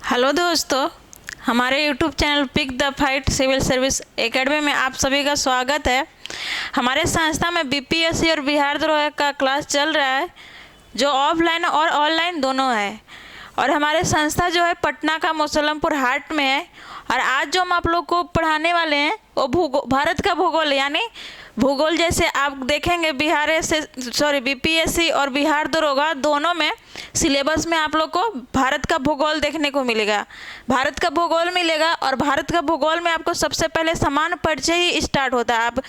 Hello दोस्तों, हमारे YouTube channel pick the fight civil service academy में आप सभी का स्वागत है। हमारे संस्था में बीपीएससी और बिहार द्रोह का क्लास चल रहा है, जो ऑफलाइन और ऑनलाइन दोनों है। और हमारे संस्था जो है पटना का मुसलमपुर हाट में है। और आज जो हम आप लोग को पढ़ाने वाले हैं वो भारत का भूगोल, यानी भूगोल जैसे आप देखेंगे बीपीएससी और बिहार दरोगा दोनों में सिलेबस में आप लोग को भारत का भूगोल देखने को मिलेगा। भारत का भूगोल मिलेगा और भारत का भूगोल में आपको सबसे पहले समान परिचय ही स्टार्ट होता है। आप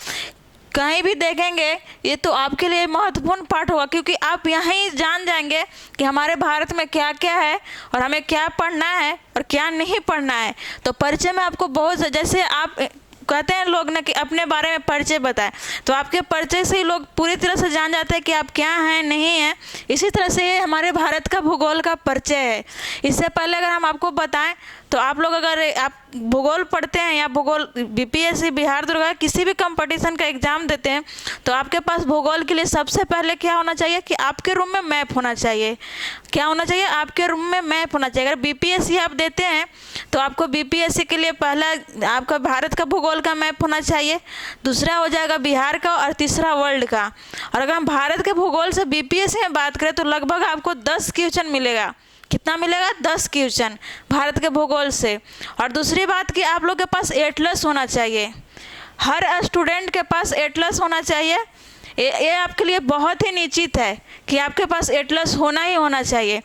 कहीं भी देखेंगे ये तो आपके लिए महत्वपूर्ण पाठ होगा, क्योंकि आप यहाँ ही जान जाएंगे कि हमारे भारत में क्या क्या है और हमें क्या पढ़ना है और क्या नहीं पढ़ना है। तो परिचय में आपको बहुत, जैसे आप कहते हैं लोग ना कि अपने बारे में परिचय बताएं, तो आपके परिचय से ही लोग पूरी तरह से जान जाते हैं कि आप क्या हैं नहीं हैं। इसी तरह से ये हमारे भारत का भूगोल का परिचय है। इससे पहले अगर हम आपको बताएं तो आप लोग अगर आप भूगोल पढ़ते हैं या भूगोल बीपीएससी बिहार दरोगा किसी भी कंपटीशन का एग्ज़ाम देते हैं तो आपके पास भूगोल के लिए सबसे पहले क्या होना चाहिए कि आपके रूम में मैप होना चाहिए। क्या होना चाहिए? आपके रूम में मैप होना चाहिए। अगर बीपीएससी आप देते हैं तो आपको बीपीएससी के लिए पहला आपका भारत का भूगोल का मैप होना चाहिए, दूसरा हो जाएगा बिहार का और तीसरा वर्ल्ड का। और अगर हम भारत के भूगोल से बीपीएससी में बात करें तो लगभग आपको 10 क्वेश्चन मिलेगा। कितना मिलेगा? 10 क्वेश्चन भारत के भूगोल से। और दूसरी बात कि आप लोग के पास एटलस होना चाहिए। हर स्टूडेंट के पास एटलस होना चाहिए। ये आपके लिए बहुत ही निश्चित है कि आपके पास एटलस होना ही होना चाहिए।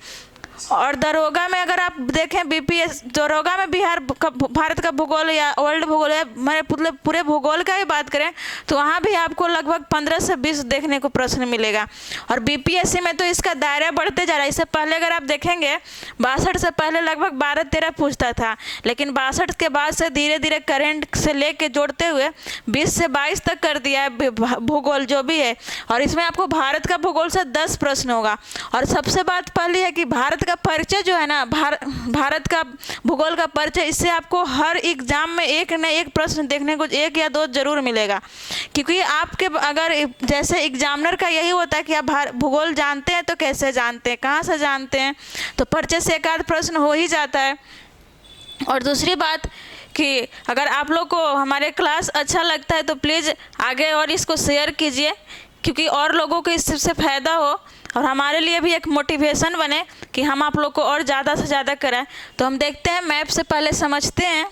और दरोगा में अगर आप देखें बीपीएस दरोगा में भारत का भूगोल या वर्ल्ड भूगोल या हमारे पूरे भूगोल का ही बात करें तो वहाँ भी आपको लगभग 15 से 20 देखने को प्रश्न मिलेगा। और बीपीएससी में तो इसका दायरा बढ़ते जा रहा है। इससे पहले अगर आप देखेंगे 62 से पहले लगभग 12-13 पूछता था, लेकिन 62 के बाद से धीरे धीरे करेंट से लेके जोड़ते हुए 20 से 22 तक कर दिया है भूगोल जो भी है। और इसमें आपको भारत का भूगोल से 10 प्रश्न होगा। और सबसे बात पहली है कि भारत का परिचय जो है ना, भारत का भूगोल का परिचय, इससे आपको हर एग्जाम में एक न एक प्रश्न देखने को, एक या दो जरूर मिलेगा। क्योंकि आपके अगर जैसे एग्जामिनर का यही होता है कि आप भूगोल जानते हैं तो कैसे जानते हैं, कहाँ से जानते हैं, तो परिचय से एक आध प्रश्न हो ही जाता है। और दूसरी बात कि अगर आप लोग को हमारे क्लास अच्छा लगता है तो प्लीज़ आगे और इसको शेयर कीजिए, क्योंकि और लोगों को इससे फ़ायदा हो और हमारे लिए भी एक मोटिवेशन बने कि हम आप लोग को और ज़्यादा से ज़्यादा कराएं। तो हम देखते हैं मैप से पहले समझते हैं।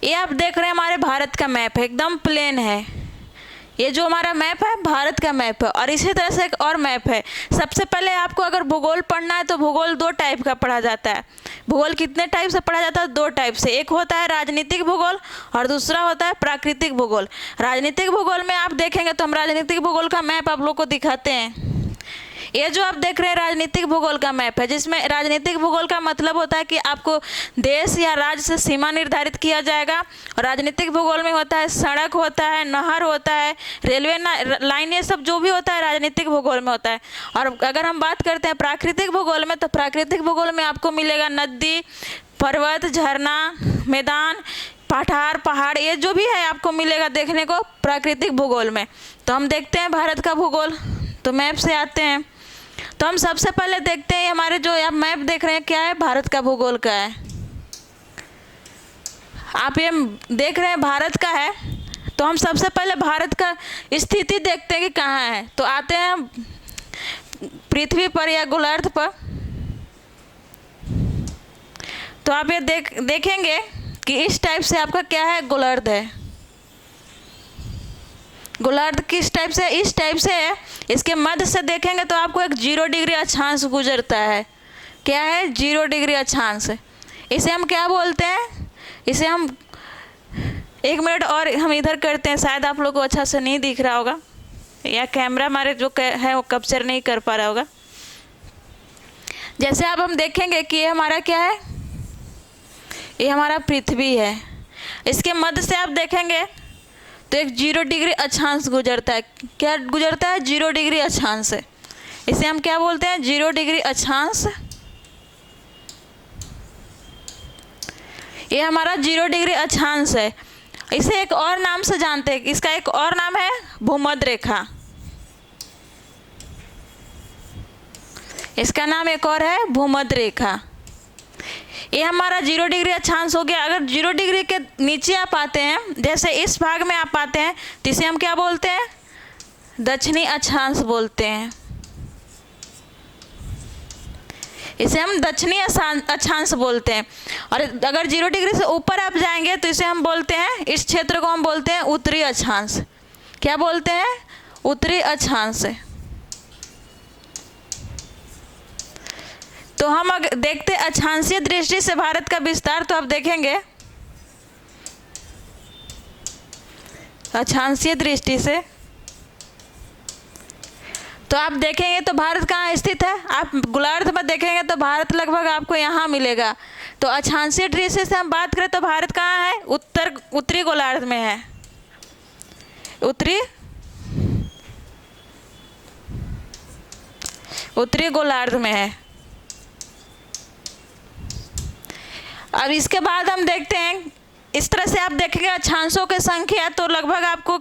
ये आप देख रहे हैं हमारे भारत का मैप है, एकदम प्लेन है। ये जो हमारा मैप है भारत का मैप है। और इसी तरह से एक और मैप है। सबसे पहले आपको अगर भूगोल पढ़ना है तो भूगोल 2 टाइप का पढ़ा जाता है। भूगोल कितने टाइप से पढ़ा जाता है? 2 टाइप से। एक होता है राजनीतिक भूगोल और दूसरा होता है प्राकृतिक भूगोल। राजनीतिक भूगोल में आप देखेंगे तो हम राजनीतिक भूगोल का मैप आप लोग को दिखाते हैं। ये जो आप देख रहे हैं राजनीतिक भूगोल का मैप है, जिसमें राजनीतिक भूगोल का मतलब होता है कि आपको देश या राज्य से सीमा निर्धारित किया जाएगा। और राजनीतिक भूगोल में होता है सड़क होता है, नहर होता है, रेलवे लाइन, ये सब जो भी होता है राजनीतिक भूगोल में होता है। और अगर हम बात करते हैं प्राकृतिक भूगोल में तो प्राकृतिक भूगोल में आपको मिलेगा नदी, पर्वत, झरना, मैदान, पहाड़, ये जो भी है आपको मिलेगा देखने को प्राकृतिक भूगोल में। तो हम देखते हैं भारत का भूगोल, तो मैप से आते हैं। तो हम सबसे पहले देखते हैं हमारे जो आप मैप देख रहे हैं क्या है, भारत का भूगोल का है। आप ये देख रहे हैं भारत का है। तो हम सबसे पहले भारत का स्थिति देखते हैं कि कहाँ है। तो आते हैं पृथ्वी पर या गोलार्ध पर। तो आप ये देखेंगे कि इस टाइप से आपका क्या है, गोलार्ध है। गोलार्ध किस टाइप से? इस टाइप से है। इसके मध्य से देखेंगे तो आपको एक 0 डिग्री अक्षांश गुजरता है। क्या है? 0 डिग्री अक्षांश। इसे हम क्या बोलते हैं? इसे हम 1 मिनट और हम इधर करते हैं, शायद आप लोग को अच्छा से नहीं दिख रहा होगा या कैमरा हमारे जो है वो कैप्चर नहीं कर पा रहा होगा। जैसे अब हम देखेंगे कि ये हमारा क्या है, ये हमारा पृथ्वी है। इसके मध्य से आप देखेंगे तो एक 0 डिग्री अक्षांश गुजरता है। क्या गुजरता है? 0 डिग्री अक्षांश। इसे हम क्या बोलते हैं? 0 डिग्री अक्षांश। ये हमारा 0 डिग्री अक्षांश है। इसे एक और नाम से जानते हैं, इसका एक और नाम है भूमध्य रेखा। इसका नाम एक और है भूमध्य रेखा। ये हमारा 0 डिग्री अक्षांश हो गया। अगर 0 डिग्री के नीचे आप आते हैं, जैसे इस भाग में आप आते हैं, तो इसे हम क्या बोलते हैं? दक्षिणी अक्षांश बोलते हैं। इसे हम दक्षिणी अक्षांश बोलते हैं। और अगर 0 डिग्री से ऊपर आप जाएंगे तो इसे हम बोलते हैं, इस क्षेत्र को हम बोलते हैं उत्तरी अक्षांश। क्या बोलते हैं? उत्तरी अक्षांश। तो हम अगर देखते अक्षांशीय दृष्टि से भारत का विस्तार, तो आप देखेंगे अक्षांशीय दृष्टि से तो आप देखेंगे तो भारत कहाँ स्थित है? आप गोलार्ध में देखेंगे तो भारत लगभग आपको यहाँ मिलेगा। तो अक्षांशीय दृष्टि से हम बात करें तो भारत कहाँ है? उत्तरी गोलार्ध में है। उत्तरी गोलार्ध में है। अब इसके बाद हम देखते हैं, इस तरह से आप देखेंगे अक्षांशों की संख्या तो लगभग आपको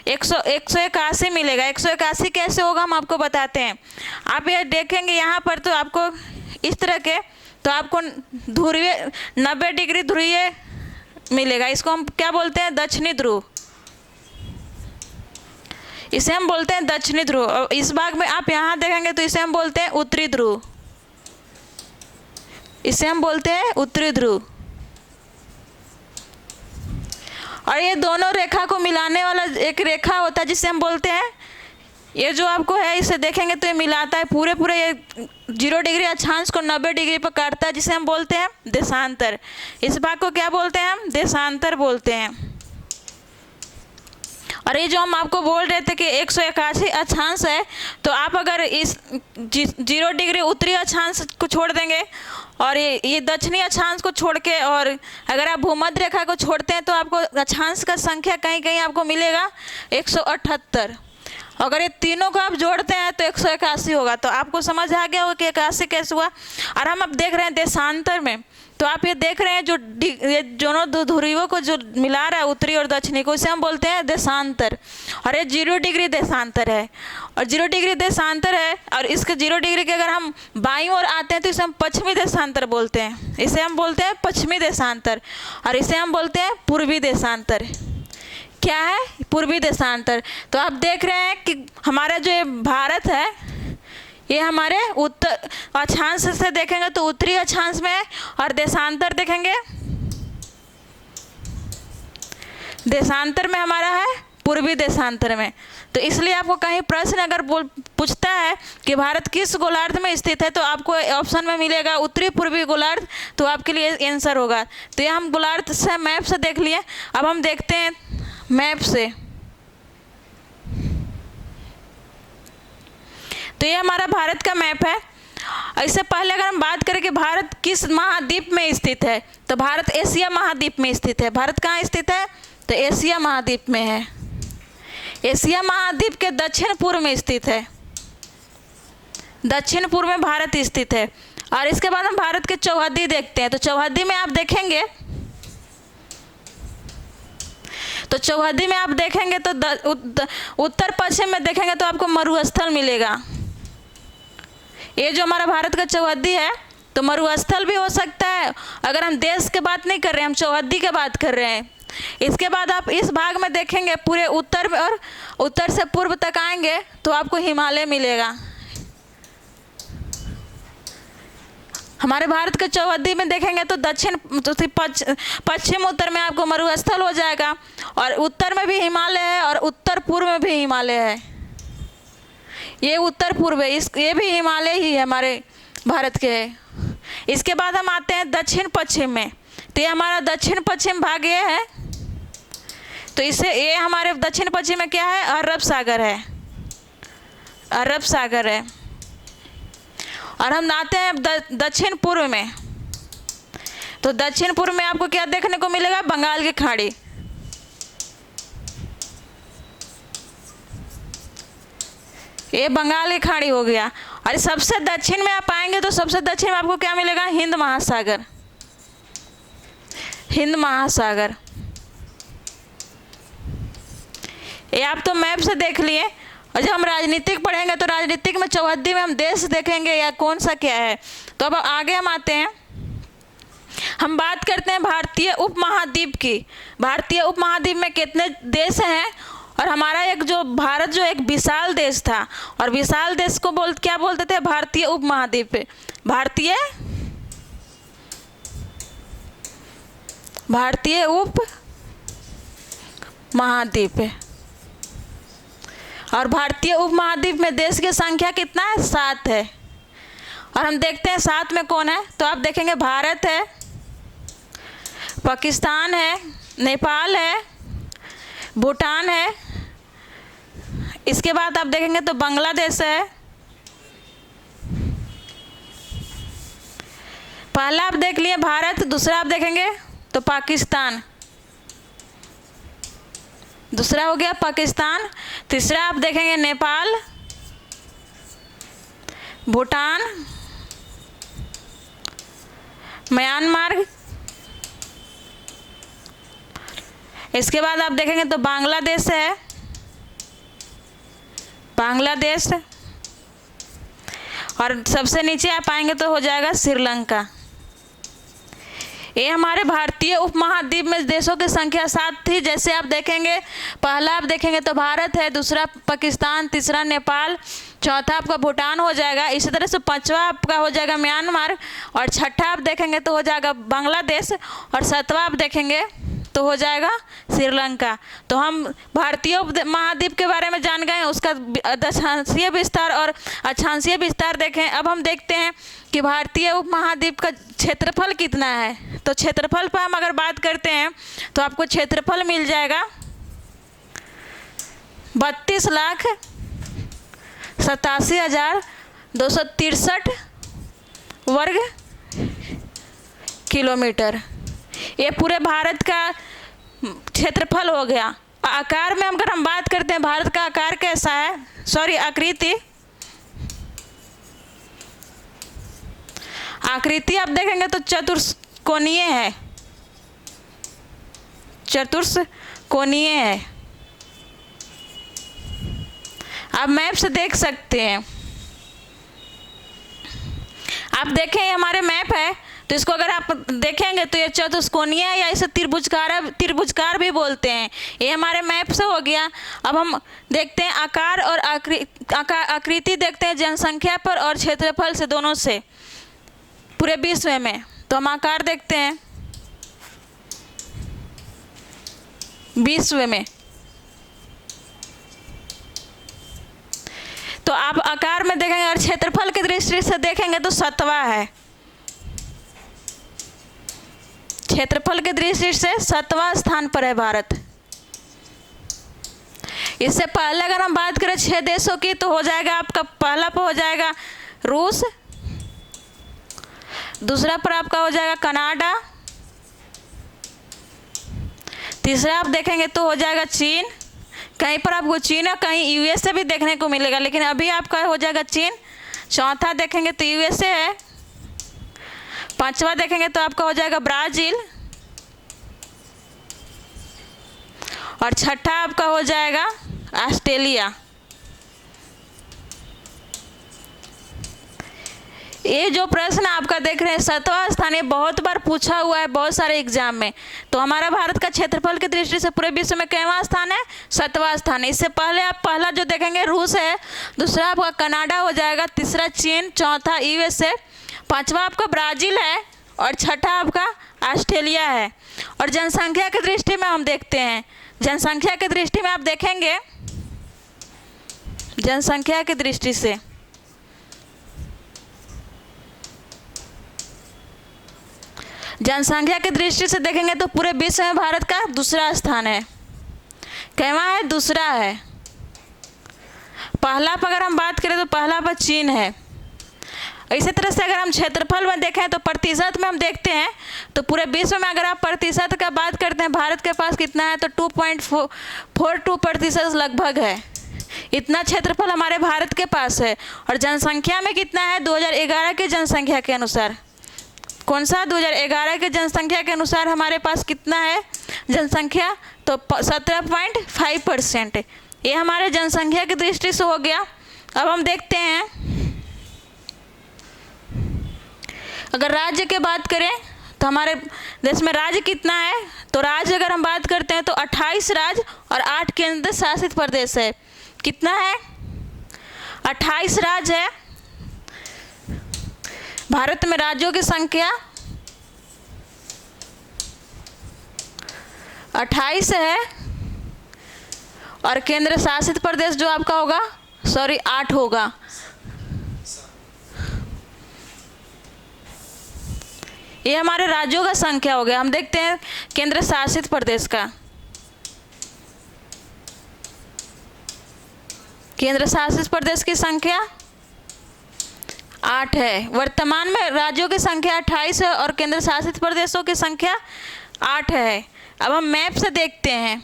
181 मिलेगा। 181 कैसे होगा हम आपको बताते हैं। आप ये देखेंगे यहाँ पर तो आपको इस तरह के, तो आपको ध्रुवीय 90 डिग्री ध्रुवीय मिलेगा। इसको हम क्या बोलते हैं? दक्षिणी ध्रुव। इसे हम बोलते हैं दक्षिणी ध्रुव। और इस भाग में आप यहाँ देखेंगे तो इसे हम बोलते हैं उत्तरी ध्रुव। इसे हम बोलते हैं उत्तरी ध्रुव। और ये दोनों रेखा को मिलाने वाला एक रेखा होता है जिसे हम बोलते हैं, ये जो आपको है इसे देखेंगे तो ये मिलाता है पूरे ये 0 डिग्री अक्षांश को 90 डिग्री पर काटता है, जिसे हम बोलते हैं देशांतर। इस भाग को क्या बोलते हैं? हम देशांतर बोलते हैं। और ये जो हम आपको बोल रहे थे कि 181 अक्षांश है, तो आप अगर इस 0 डिग्री उत्तरी अक्षांश को छोड़ देंगे और ये दक्षिणी अक्षांश को छोड़ के, और अगर आप भूमध्य रेखा को छोड़ते हैं तो आपको अक्षांश का संख्या कहीं कहीं आपको मिलेगा 178। अगर ये तीनों को आप जोड़ते हैं तो 181 होगा। तो आपको समझ आ गया होगा कि 81 कैसे हुआ। और हम अब देख रहे हैं देशांतर में, तो आप ये देख रहे हैं जो ये दोनों दो ध्रुवों को जो मिला रहा है उत्तरी और दक्षिणी को, इसे हम बोलते हैं देशांतर। और ये 0 डिग्री देशांतर है। और 0 डिग्री देशांतर है, और इसके 0 डिग्री के अगर हम बाईं ओर आते हैं तो इसे हम पश्चिमी देशांतर बोलते हैं। इसे हम बोलते हैं पश्चिमी देशांतर। और इसे हम बोलते हैं पूर्वी देशांतर। क्या है? पूर्वी देशांतर। तो आप देख रहे हैं कि हमारा जो ये भारत है, ये हमारे उत्तर अक्षांश से देखेंगे तो उत्तरी अक्षांश में है, और देशांतर देखेंगे देशांतर में हमारा है पूर्वी देशांतर में। तो इसलिए आपको कहीं प्रश्न अगर पूछता है कि भारत किस गोलार्ध में स्थित है, तो आपको ऑप्शन में मिलेगा उत्तरी पूर्वी गोलार्ध, तो आपके लिए आंसर होगा। तो ये हम गोलार्ध से मैप से देख लिए। अब हम देखते हैं मैप से। तो ये हमारा भारत का मैप है। इससे पहले अगर हम बात करें कि भारत किस महाद्वीप में स्थित है, तो भारत एशिया महाद्वीप में स्थित है। भारत कहाँ स्थित है? तो एशिया महाद्वीप में है। एशिया महाद्वीप के दक्षिण पूर्व में स्थित है। दक्षिण पूर्व में भारत स्थित है। और इसके बाद हम भारत के चौहद्दी देखते हैं। तो चौहद्दी में आप देखेंगे तो उत्तर पश्चिम में देखेंगे तो आपको मरुस्थल मिलेगा। ये जो हमारा भारत का चौहद्दी है, तो मरुस्थल भी हो सकता है। अगर हम देश की बात नहीं कर रहे हैं, हम चौहद्दी की बात कर रहे हैं। इसके बाद आप इस भाग में देखेंगे पूरे उत्तर में, और उत्तर से पूर्व तक आएंगे तो आपको हिमालय मिलेगा। हमारे भारत के चौहद्दी में देखेंगे तो पश्चिम उत्तर में आपको मरुस्थल हो जाएगा, और उत्तर में भी हिमालय है और उत्तर पूर्व में भी हिमालय है। ये उत्तर पूर्व है, ये भी हिमालय ही है, हमारे भारत के है। इसके बाद हम आते हैं दक्षिण पश्चिम में। तो ये हमारा दक्षिण पश्चिम भाग ये है। तो ये हमारे दक्षिण पश्चिम में क्या है? अरब सागर है। अरब सागर है। और हम आते हैं दक्षिण पूर्व में। तो दक्षिण पूर्व में आपको क्या देखने को मिलेगा? बंगाल की खाड़ी। ये बंगाल की खाड़ी हो गया। और सबसे दक्षिण में आप आएंगे तो सबसे दक्षिण में आपको क्या मिलेगा? हिंद महासागर। हिंद महासागर। ये आप तो मैप से देख लिए। और जब हम राजनीतिक पढ़ेंगे तो राजनीतिक में चौहद्दी में हम देश देखेंगे या कौन सा क्या है। तो अब आगे हम आते हैं। हम बात करते हैं भारतीय उपमहाद्वीप की। भारतीय उपमहाद्वीप में कितने देश हैं? और हमारा भारत जो एक विशाल देश था, और विशाल देश को क्या बोलते थे? भारतीय उपमहाद्वीप। भारतीय उप महाद्वीप। और भारतीय उपमहाद्वीप में देश की संख्या कितना है? 7 है। और हम देखते हैं 7 में कौन है, तो आप देखेंगे भारत है, पाकिस्तान है, नेपाल है, भूटान है, इसके बाद आप देखेंगे तो बांग्लादेश है। पहला आप देख लिए भारत, दूसरा आप देखेंगे तो पाकिस्तान, दूसरा हो गया पाकिस्तान, तीसरा आप देखेंगे नेपाल, भूटान, म्यांमार, इसके बाद आप देखेंगे तो बांग्लादेश है, बांग्लादेश, और सबसे नीचे आप आएंगे तो हो जाएगा श्रीलंका। ये हमारे भारतीय उपमहाद्वीप में देशों की संख्या 7 थी। जैसे आप देखेंगे, पहला आप देखेंगे तो भारत है, दूसरा पाकिस्तान, तीसरा नेपाल, चौथा आपका भूटान हो जाएगा, इसी तरह से पांचवा आपका हो जाएगा म्यांमार, और छठा आप देखेंगे तो हो जाएगा बांग्लादेश, और सातवां आप देखेंगे तो हो जाएगा श्रीलंका। तो हम भारतीय महाद्वीप के बारे में जान गए, उसका दशांशीय विस्तार और अक्षांशीय विस्तार देखें। अब हम देखते हैं कि भारतीय उपमहाद्वीप का क्षेत्रफल कितना है। तो क्षेत्रफल पर हम अगर बात करते हैं तो आपको क्षेत्रफल मिल जाएगा 32,87,263 वर्ग किलोमीटर। ये पूरे भारत का क्षेत्रफल हो गया। आकार में अगर हम बात करते हैं, भारत का आकार कैसा है, आकृति आप देखेंगे तो चतुष्कोणीय है, चतुष्कोणीय है। आप मैप से देख सकते हैं। आप देखें ये हमारे मैप है, तो इसको अगर आप देखेंगे तो ये चतुष्कोणीय है, या इसे त्रिभुजकार भी बोलते हैं। ये हमारे मैप से हो गया। अब हम देखते हैं आकार और आकृति देखते हैं जनसंख्या पर और क्षेत्रफल से, दोनों से पूरे विश्व में। तो हम आकार देखते हैं विश्व में, तो आप आकार में देखेंगे और क्षेत्रफल की दृष्टि से देखेंगे तो 7वां है। क्षेत्रफल की दृष्टि से 7वां स्थान पर है भारत। इससे पहले अगर हम बात करें 6 देशों की, तो हो जाएगा आपका पहला पर हो जाएगा रूस, दूसरा पर आपका हो जाएगा कनाडा, तीसरा आप देखेंगे तो हो जाएगा चीन। कहीं पर आपको चीन और कहीं यूएसए भी देखने को मिलेगा, लेकिन अभी आपका हो जाएगा चीन। चौथा देखेंगे तो यूएसए है, पांचवा देखेंगे तो आपका हो जाएगा ब्राज़ील, और छठा आपका हो जाएगा ऑस्ट्रेलिया। ये जो प्रश्न आपका देख रहे हैं 7वां स्थान, ये बहुत बार पूछा हुआ है बहुत सारे एग्जाम में। तो हमारा भारत का क्षेत्रफल की दृष्टि से पूरे विश्व में कितवां स्थान है? 7वां स्थान है। इससे पहले आप पहला जो देखेंगे रूस है, दूसरा आपका कनाडा हो जाएगा, तीसरा चीन, चौथा यूएसए, पांचवा आपका ब्राज़ील है, और छठा आपका ऑस्ट्रेलिया है। और जनसंख्या की दृष्टि में हम देखते हैं, जनसंख्या की दृष्टि में आप देखेंगे, जनसंख्या की दृष्टि से देखेंगे तो पूरे विश्व में भारत का दूसरा स्थान है। कितवां है? दूसरा है। पहला पर अगर हम बात करें तो पहला पर चीन है। इसी तरह से अगर हम क्षेत्रफल में देखें तो प्रतिशत में हम देखते हैं, तो पूरे विश्व में अगर आप प्रतिशत का बात करते हैं, भारत के पास कितना है तो 2.42% लगभग है। इतना क्षेत्रफल हमारे भारत के पास है। और जनसंख्या में कितना है? 2011 की जनसंख्या के अनुसार, कौन सा? 2011 के जनसंख्या के अनुसार हमारे पास कितना है जनसंख्या? तो 17.5%। ये हमारे जनसंख्या की दृष्टि से हो गया। अब हम देखते हैं, अगर राज्य की बात करें तो हमारे देश में राज्य कितना है? तो राज्य अगर हम बात करते हैं तो 28 राज्य और 8 केंद्र शासित प्रदेश है। कितना है? 28 राज्य है। भारत में राज्यों की संख्या 28 है और केंद्र शासित प्रदेश जो आपका होगा 8 होगा। ये हमारे राज्यों का संख्या हो गया। हम देखते हैं केंद्र शासित प्रदेश का। केंद्र शासित प्रदेश की संख्या 8 है। वर्तमान में राज्यों की संख्या 28 है और केंद्र शासित प्रदेशों की संख्या 8 है। अब हम मैप से देखते हैं।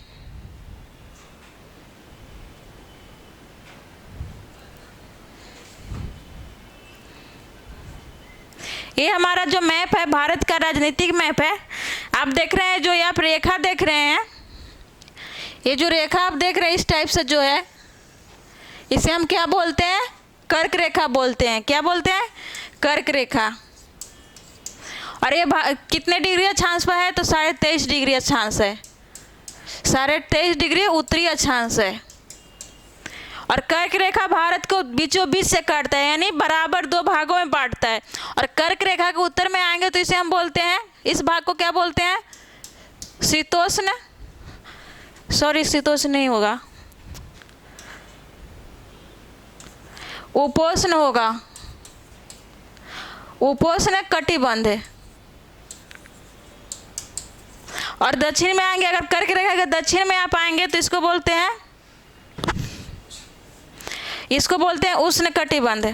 ये हमारा जो मैप है भारत का राजनीतिक मैप है। आप देख रहे हैं जो ये आप रेखा देख रहे हैं, ये जो रेखा आप देख रहे हैं इस टाइप से जो है, इसे हम क्या बोलते हैं? कर्क रेखा बोलते हैं। क्या बोलते हैं? कर्क रेखा। और ये कितने डिग्री अक्षांश पर है? तो 23.5 डिग्री अक्षांश है। 23.5 डिग्री उत्तरी अक्षांश है। और कर्क रेखा भारत को बीचों बीच से काटता है, यानी बराबर 2 भागों में बांटता है। और कर्क रेखा के उत्तर में आएंगे तो इसे हम बोलते हैं, इस भाग को क्या बोलते हैं? शीतोष्ण, शीतोष्ण नहीं होगा, उपोष्ण होगा। उपोष्ण कटिबंध है। और दक्षिण में आएंगे, अगर कर्क रेखा के दक्षिण में आप आएंगे तो इसको बोलते हैं उष्ण कटिबंध।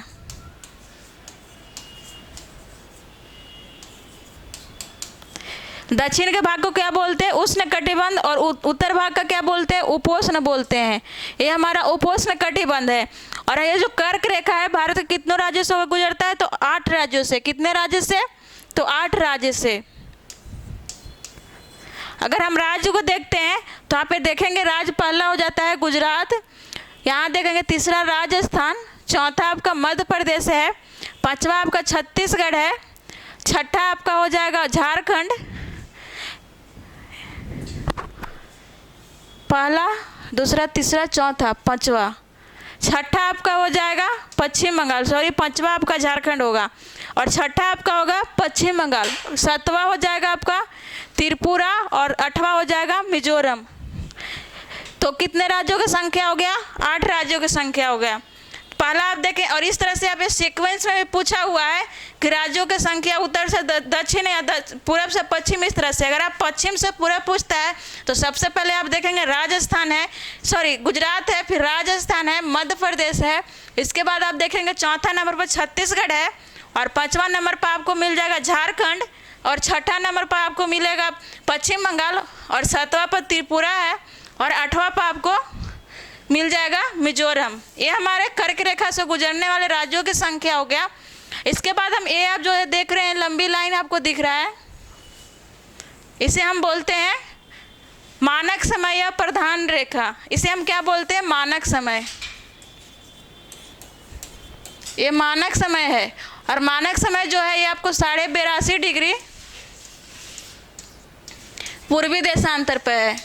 दक्षिण के भाग को क्या बोलते हैं? उष्ण कटिबंध। और उत्तर भाग का क्या बोलते हैं? उपोष्ण बोलते हैं। ये हमारा उपोष्ण कटिबंध है। और ये जो कर्क रेखा है भारत के कितनों राज्यों से गुजरता है? तो 8 राज्यों से। कितने राज्य से? तो 8 राज्य से। अगर हम राज्य को देखते हैं तो यहाँ पे देखेंगे राज्य पहला हो जाता है गुजरात, यहाँ देखेंगे तीसरा राजस्थान, चौथा आपका मध्य प्रदेश है, पांचवा आपका छत्तीसगढ़ है, छठा आपका हो जाएगा झारखंड, पहला दूसरा तीसरा चौथा पांचवा, छठा आपका हो जाएगा पश्चिम बंगाल, पांचवा आपका झारखंड होगा और छठा आपका होगा पश्चिम बंगाल, सातवां हो जाएगा आपका त्रिपुरा और 8वां हो जाएगा मिजोरम। तो कितने राज्यों की संख्या हो गया? 8 राज्यों की संख्या हो गया। पहला आप देखें, और इस तरह से आप सीक्वेंस में भी पूछा हुआ है कि राज्यों की संख्या उत्तर से दक्षिण या पूरब से पश्चिम, इस तरह से। अगर आप पश्चिम से पूरब पूछता है तो सबसे पहले आप देखेंगे राजस्थान है, गुजरात है, फिर राजस्थान है, मध्य प्रदेश है, इसके बाद आप देखेंगे चौथा नंबर पर छत्तीसगढ़ है और पांचवा नंबर पर आपको मिल जाएगा झारखंड और छठा नंबर पर आपको मिलेगा पश्चिम बंगाल और सातवां पर त्रिपुरा है और 8वां पर आपको मिल जाएगा मिजोरम। ये हमारे कर्क रेखा से गुजरने वाले राज्यों की संख्या हो गया। इसके बाद हम ये आप जो है देख रहे हैं लंबी लाइन आपको दिख रहा है, इसे हम बोलते हैं मानक समय या प्रधान रेखा। इसे हम क्या बोलते हैं? मानक समय। ये मानक समय है और मानक समय जो है ये आपको 82.5 डिग्री पूर्वी देशांतर पे है।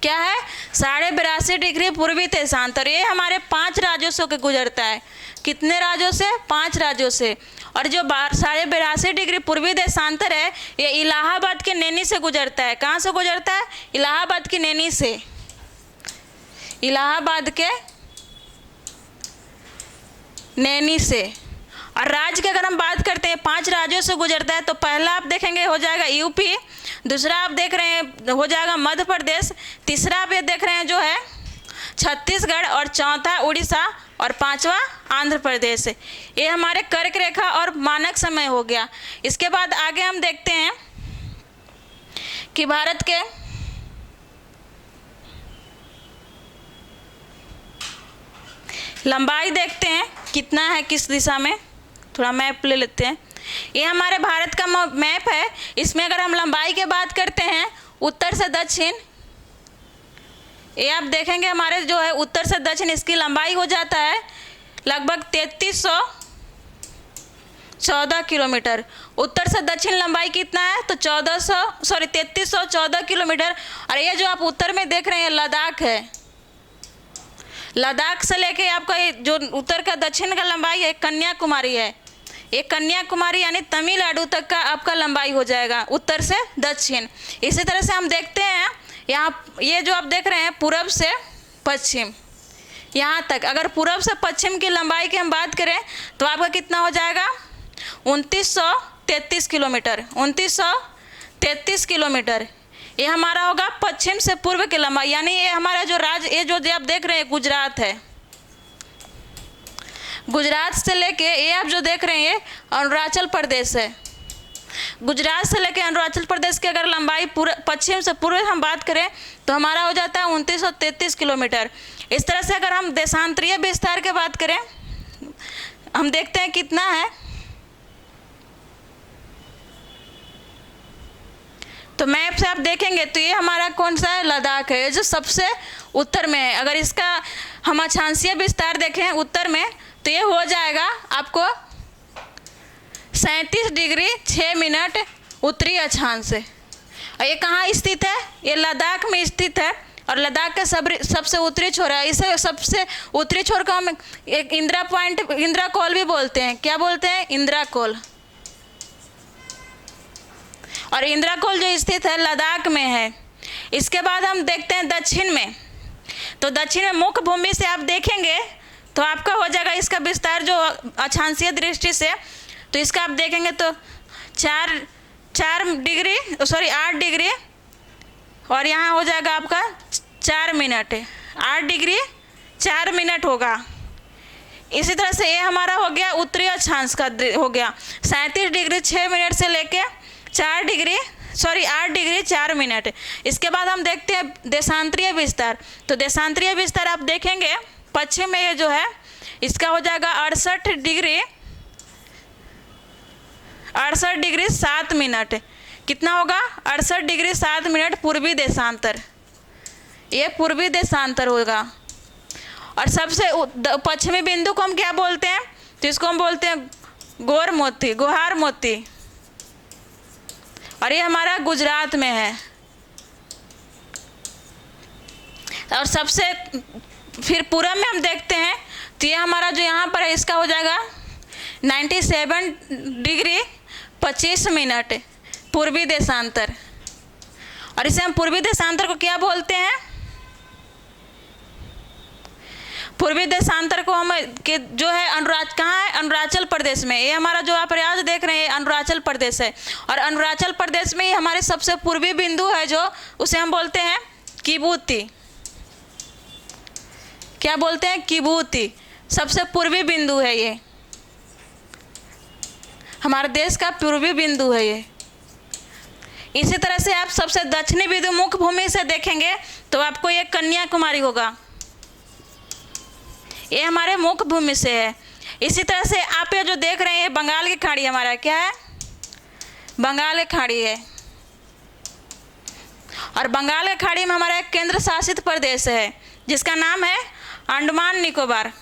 क्या है? 82.5 डिग्री पूर्वी देशांतर। ये हमारे 5 राज्यों से होकर गुजरता है। कितने राज्यों से? 5 राज्यों से। और जो 82.5 डिग्री पूर्वी देशांतर है ये इलाहाबाद के नैनी से गुजरता है। कहाँ से गुजरता है? इलाहाबाद की नैनी से। इलाहाबाद के नैनी से। और राज्य की अगर हम बात करते हैं 5 राज्यों से गुजरता है तो पहला आप देखेंगे हो जाएगा यूपी, दूसरा आप देख रहे हैं हो जाएगा मध्य प्रदेश, तीसरा आप ये देख रहे हैं जो है छत्तीसगढ़ और चौथा उड़ीसा और 5वां आंध्र प्रदेश। ये हमारे कर्क रेखा और मानक समय हो गया। इसके बाद आगे हम देखते हैं कि भारत के लंबाई देखते हैं कितना है किस दिशा में। थोड़ा मैप ले लेते हैं। ये हमारे भारत का मैप है। इसमें अगर हम लंबाई की बात करते हैं उत्तर से दक्षिण, ये आप देखेंगे हमारे जो है उत्तर से दक्षिण इसकी लंबाई हो जाता है लगभग 14 किलोमीटर। उत्तर से दक्षिण लंबाई कितना है? तो 3314 किलोमीटर। और ये जो आप उत्तर में देख रहे हैं लद्दाख है। लद्दाख से लेके आपका ये जो उत्तर का दक्षिण का लंबाई है कन्याकुमारी है। ये कन्याकुमारी यानी तमिलनाडु तक का आपका लंबाई हो जाएगा उत्तर से दक्षिण। इसी तरह से हम देखते हैं यहाँ ये जो आप देख रहे हैं पूरब से पश्चिम यहाँ तक। अगर पूरब से पश्चिम की लंबाई की हम बात करें तो आपका कितना हो जाएगा? 2933 किलोमीटर। 2933 किलोमीटर ये हमारा होगा पश्चिम से पूर्व की लंबाई। यानी ये हमारा जो राज्य ये जो आप देख रहे हैं गुजरात है। गुजरात से लेके ये आप जो देख रहे हैं अरुणाचल प्रदेश है। गुजरात से लेके अरुणाचल प्रदेश की अगर लंबाई पश्चिम से पूर्व हम बात करें तो हमारा हो जाता है 2933 किलोमीटर। इस तरह से अगर हम देशांतरीय विस्तार की बात करें हम देखते हैं कितना है। तो मैप से आप देखेंगे तो ये हमारा कौन सा है? लद्दाख है, जो सबसे उत्तर में है। अगर इसका हम अक्षांशीय विस्तार देखें उत्तर में तो ये हो जाएगा आपको 37 डिग्री 6 मिनट उत्तरी अक्षांश से। और ये कहाँ स्थित है? ये लद्दाख में स्थित है। और लद्दाख का सबसे उत्तरी छोर है। इसे सबसे उत्तरी छोर को हम एक इंदिरा कोल भी बोलते हैं। क्या बोलते हैं? इंदिरा कोल। और इंदिरा कोल जो स्थित है लद्दाख में है। इसके बाद हम देखते हैं दक्षिण में। तो दक्षिण में मुख्य भूमि से आप देखेंगे तो आपका हो जाएगा इसका विस्तार जो अक्षांशीय दृष्टि से। तो इसका आप देखेंगे तो 8 डिग्री और यहाँ हो जाएगा आपका 4 मिनट। 8 डिग्री 4 मिनट होगा। इसी तरह से ये हमारा हो गया उत्तरी अक्षांश का हो गया 37 डिग्री 6 मिनट से लेके 8 डिग्री 4 मिनट। इसके बाद हम देखते हैं देशांतरीय विस्तार। तो देशांतरीय विस्तार आप देखेंगे पश्चिम में ये जो है इसका हो जाएगा 68 डिग्री 7 मिनट। कितना होगा? 68 डिग्री 7 मिनट पूर्वी देशांतर। ये पूर्वी देशांतर होगा। और सबसे पश्चिमी बिंदु को हम क्या बोलते हैं? तो इसको हम बोलते हैं गुहार मोती। और ये हमारा गुजरात में है। और सबसे फिर पूरब में हम देखते हैं तो ये हमारा जो यहाँ पर है इसका हो जाएगा 97 डिग्री 25 मिनट पूर्वी देशांतर। और इसे हम पूर्वी देशांतर को क्या बोलते हैं? पूर्वी देशांतर को हम कि जो है कहाँ है? अरुणाचल प्रदेश में। ये हमारा जो आप आज देख रहे हैं अरुणाचल प्रदेश है। और अरुणाचल प्रदेश में ही हमारे सबसे पूर्वी बिंदु है जो उसे हम बोलते हैं किबूती। क्या बोलते हैं? किबूती। सबसे पूर्वी बिंदु है ये, हमारे देश का पूर्वी बिंदु है ये। इसी तरह से आप सबसे दक्षिणी बिंदु मुख्य भूमि से देखेंगे तो आपको ये कन्याकुमारी होगा। ये हमारे मुख्य भूमि से है। इसी तरह से आप ये जो देख रहे हैं बंगाल की खाड़ी हमारा क्या है? बंगाल की खाड़ी है। और बंगाल की खाड़ी में हमारा एक केंद्र शासित प्रदेश है जिसका नाम है अंडमान निकोबार।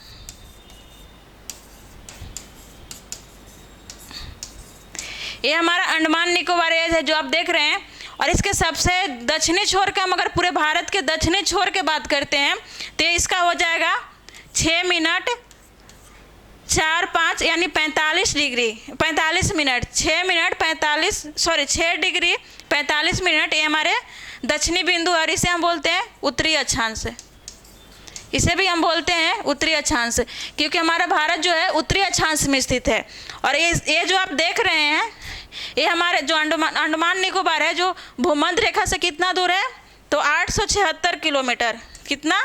ये हमारा अंडमान निकोबार है जो आप देख रहे हैं। और इसके सबसे दक्षिणी छोर का हम अगर पूरे भारत के दक्षिणी छोर की बात करते हैं तो इसका हो जाएगा 6 मिनट 4-5 यानी 45 मिनट 6 डिग्री 45 मिनट। ये हमारे दक्षिणी बिंदु और इसे हम बोलते हैं उत्तरी अक्षांश। इसे भी हम बोलते हैं उत्तरी अक्षांश क्योंकि हमारा भारत जो है उत्तरी अक्षांश में स्थित है। और ये जो आप देख रहे हैं ये हमारे जो अंडमान निकोबार है जो भूमध्य रेखा से कितना दूर है? तो 876 किलोमीटर। कितना?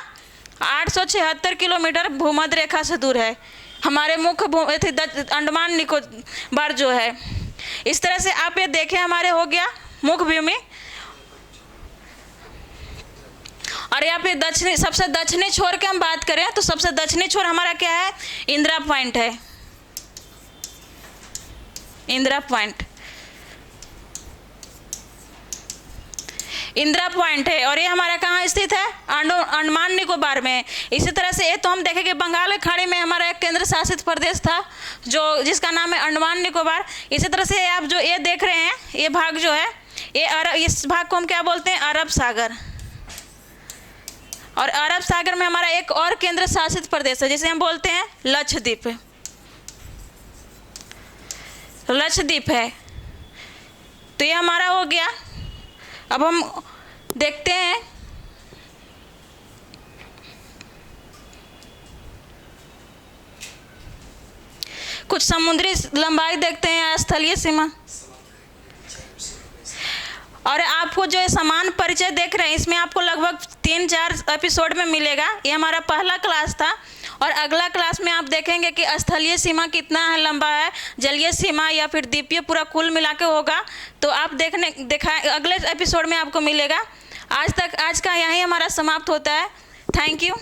876 किलोमीटर भूमध्य रेखा से दूर है हमारे मुख्य अंडमान निकोबार जो है। इस तरह से आप ये देखें हमारे हो गया मुख्य भूमि। और यहाँ पे सबसे दक्षिणी छोर की हम बात करें तो सबसे दक्षिणी छोर हमारा क्या है? इंदिरा पॉइंट है। इंदिरा पॉइंट इंदिरा पॉइंट है, और ये हमारा कहाँ स्थित है? अंडमान निकोबार में। इसी तरह से ये तो हम देखें कि बंगाल की खाड़ी में हमारा एक केंद्र शासित प्रदेश था जो जिसका नाम है अंडमान निकोबार। इसी तरह से आप जो ये देख रहे हैं, ये भाग जो है, इस भाग को हम क्या बोलते हैं? अरब सागर। और अरब सागर में हमारा एक और केंद्र शासित प्रदेश है जिसे हम बोलते हैं लक्षद्वीप। लक्षद्वीप है। तो ये हमारा हो गया। अब हम देखते हैं कुछ समुद्री लंबाई देखते हैं, स्थलीय सीमा। और आपको जो समान परिचय देख रहे हैं, इसमें आपको लगभग 3-4 एपिसोड में मिलेगा। ये हमारा पहला क्लास था, और अगला क्लास में आप देखेंगे कि स्थलीय सीमा कितना है, लंबा है, जलीय सीमा या फिर द्वीपीय, पूरा कुल मिला के होगा। तो आप अगले एपिसोड में आपको मिलेगा। आज का यहीं हमारा समाप्त होता है। Thank you.